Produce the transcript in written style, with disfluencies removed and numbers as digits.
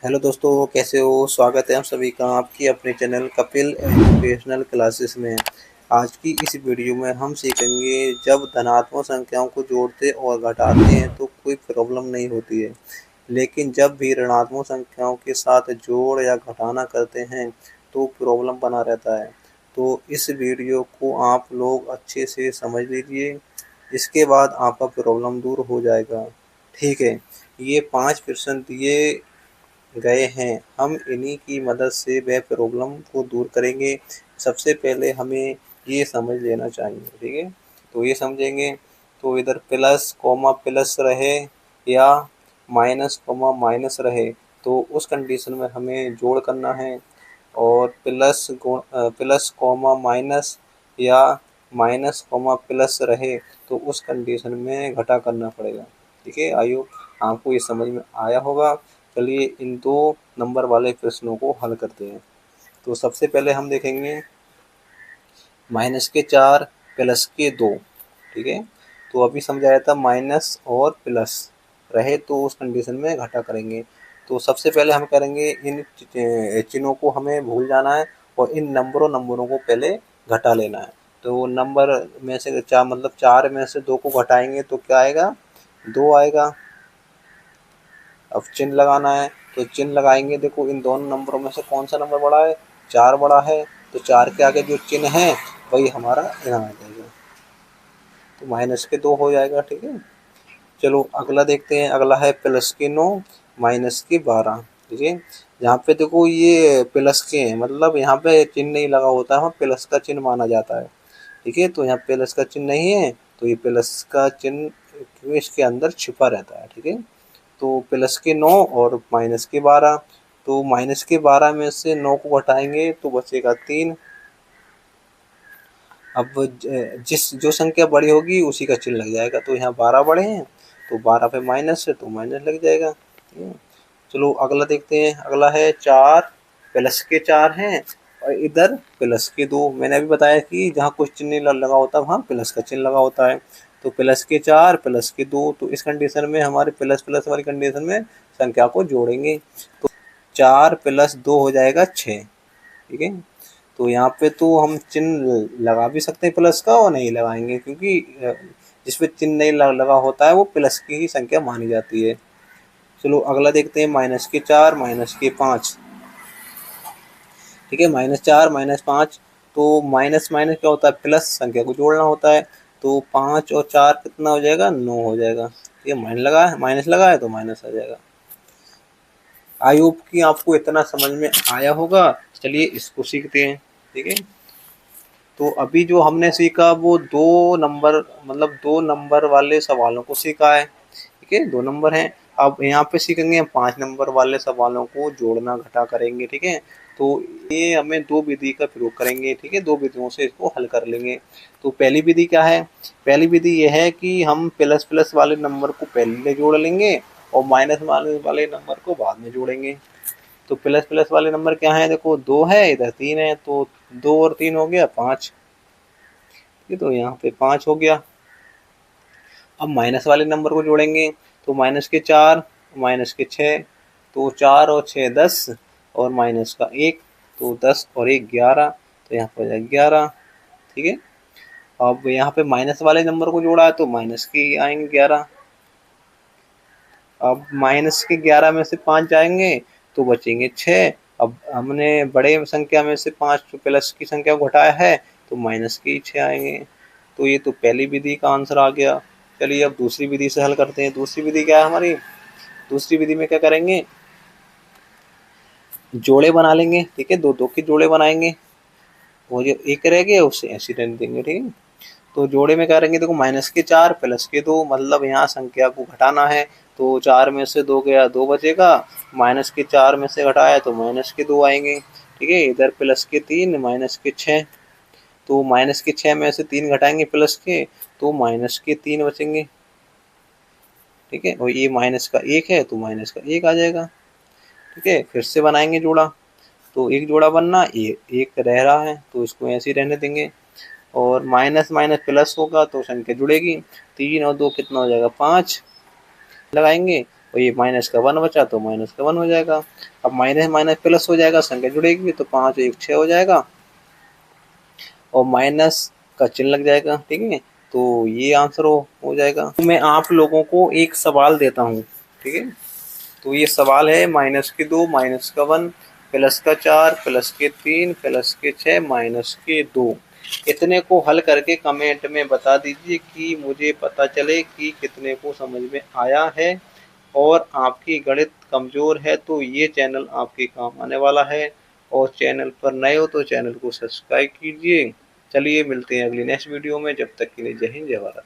Hello दोस्तों, कैसे हो? स्वागत है आप सभी का आपकी अपने चैनल कपिल एजुकेशनल क्लासेस में। आज की इस वीडियो में हम सीखेंगे जब धनात्मक संख्याओं को जोड़ते और घटाते हैं तो कोई प्रॉब्लम नहीं होती है, लेकिन जब भी ऋणात्मक संख्याओं के साथ जोड़ या घटाना करते हैं तो प्रॉब्लम बना रहता है। तो इस वीडियो को आप लोग अच्छे से समझ लीजिए, इसके बाद आपका प्रॉब्लम दूर हो जाएगा। ठीक है, ये 5 प्रश्न दिए गए हैं, हम इन्हीं की मदद से वह प्रॉब्लम को दूर करेंगे। सबसे पहले हमें ये समझ लेना चाहिए, ठीक है? तो ये समझेंगे तो इधर प्लस कॉमा प्लस रहे या माइनस कॉमा माइनस रहे तो उस कंडीशन में हमें जोड़ करना है, और प्लस कॉमा माइनस या माइनस कॉमा प्लस रहे तो उस कंडीशन में घटा करना पड़ेगा। ठीक है, आई होप आपको ये समझ में आया होगा। चलिए इन 2 नंबर वाले प्रश्नों को हल करते हैं। तो सबसे पहले हम देखेंगे -4 + 2। ठीक है, तो अभी समझाया था माइनस और प्लस रहे तो उस कंडीशन में घटा करेंगे। तो सबसे पहले हम करेंगे इन चिन्हों को हमें भूल जाना है और इन नंबरों को पहले घटा लेना है। तो नंबर में से 4 मतलब 4 में से 2 को घटाएंगे तो क्या आएगा? 2 आएगा। अब चिन्ह लगाना है, तो चिन्ह लगाएंगे। देखो इन दोनों नंबरों में से कौन सा नंबर बड़ा है? 4 बड़ा है, तो 4 के आगे जो चिन्ह है वही हमारा यहाँ आ जाएगा, तो -2 हो जाएगा। ठीक है, चलो अगला देखते हैं। अगला है +9 -12। ठीक है, यहाँ पे देखो ये प्लस के हैं, मतलब यहाँ पे चिन्ह नहीं लगा होता है, वहाँ प्लस का चिन्ह माना जाता है। ठीक है, तो यहाँ प्लस का चिन्ह नहीं है तो ये प्लस का चिन्ह इसके अंदर छिपा रहता है। ठीक है, तो +9 और -12। तो -12 में से 9 को घटाएंगे तो बचेगा 3। अब जिस जो संख्या बड़ी होगी उसी का चिन्ह लग जाएगा, तो यहाँ 12 बड़े हैं तो 12 पे माइनस है तो माइनस लग जाएगा। ठीक है, चलो अगला देखते हैं। अगला है 4 +4 हैं और इधर +2। मैंने अभी बताया कि जहाँ कुछ चिन्ह नहीं लगा होता वहाँ प्लस का चिन्ह लगा होता है। तो +4 +2, तो इस कंडीशन में हमारे प्लस प्लस वाली कंडीशन में संख्या को जोड़ेंगे तो 4 + 2 हो जाएगा 6। ठीक है, तो यहाँ पे तो हम चिन्ह लगा भी सकते हैं प्लस का और नहीं लगाएंगे, क्योंकि जिसपे चिन्ह नहीं लगा होता है वो प्लस की ही संख्या मानी जाती है। चलो अगला देखते हैं -4 -5। ठीक है, -4 -5, तो माइनस माइनस क्या होता है? प्लस, संख्या को जोड़ना होता है। तो 5 और 4 कितना हो जाएगा? 9 हो जाएगा। ये माइनस लगा है तो माइनस आ जाएगा। आई होप कि आपको इतना समझ में आया होगा। चलिए इसको सीखते हैं। ठीक है, तो अभी जो हमने सीखा वो 2 नंबर वाले सवालों को सीखा है। ठीक है, 2 नंबर हैं। अब यहाँ पे सीखेंगे 5 नंबर वाले सवालों को जोड़ना घटा करेंगे। ठीक है, तो ये हमें 2 विधि का प्रयोग करेंगे। ठीक है, 2 विधियों से इसको हल कर लेंगे। तो पहली विधि क्या है? पहली विधि ये है कि हम प्लस प्लस वाले नंबर को पहले जोड़ लेंगे और माइनस वाले नंबर को बाद में जोड़ेंगे। तो प्लस प्लस वाले नंबर क्या है? देखो 2 है, इधर 3 है, तो 2 और 3 हो गया 5। ये तो यहाँ पे 5 हो गया। अब माइनस वाले नंबर को जोड़ेंगे तो -4 -6, तो 4 और 6 10 और माइनस का 1, तो 10 और 1 11, तो यहाँ पर 11। ठीक है, अब यहाँ पे माइनस वाले नंबर को जोड़ा है तो माइनस के आएंगे 11। अब माइनस के 11 में से 5 जाएंगे तो बचेंगे 6। अब हमने बड़े संख्या में से 5 प्लस की संख्या को घटाया है तो माइनस के 6 आएंगे। तो ये तो पहली विधि का आंसर आ गया। चलिए अब दूसरी विधि से हल करते हैं। दूसरी विधि क्या है हमारी? दूसरी विधि में क्या करेंगे? जोड़े बना लेंगे। ठीक है, 2 के जोड़े बनाएंगे, वो जो एक रह गया उसे ऐसे रहने देंगे। ठीक है, तो जोड़े में क्या करेंगे? देखो -4 +2, मतलब यहाँ संख्या को घटाना है। तो 4 में से 2 गया 2 बचेगा, -4 में से घटाया तो -2 आएंगे। ठीक है, इधर +3 -6, तो -6 में से 3 घटाएंगे प्लस के तो -3 बचेंगे। ठीक है, और ये माइनस का 1 है तो माइनस का 1 आ जाएगा। ठीक है, फिर से बनाएंगे जोड़ा, तो एक जोड़ा बनना, ये एक रह रहा है तो इसको ऐसे ही रहने देंगे। और माइनस माइनस प्लस होगा तो संख्या जुड़ेगी। 3 और 2 कितना हो जाएगा? 5 लगाएंगे और ये माइनस का 1 बचा तो माइनस का 1 हो जाएगा। अब माइनस माइनस प्लस हो जाएगा, संख्या जुड़ेगी तो 5 1 6 हो जाएगा और माइनस का चिन्ह लग जाएगा। ठीक है, तो ये आंसर हो जाएगा। तो मैं आप लोगों को एक सवाल देता हूँ। ठीक है, तो ये सवाल है -2 -1 +4 +3 +6 -2। इतने को हल करके कमेंट में बता दीजिए कि मुझे पता चले कि कितने को समझ में आया है। और आपकी गणित कमजोर है तो ये चैनल आपके काम आने वाला है। और चैनल पर नए हो तो चैनल को सब्सक्राइब कीजिए। चलिए मिलते हैं अगली नेक्स्ट वीडियो में, जब तक के लिए जय हिंद जय भारत।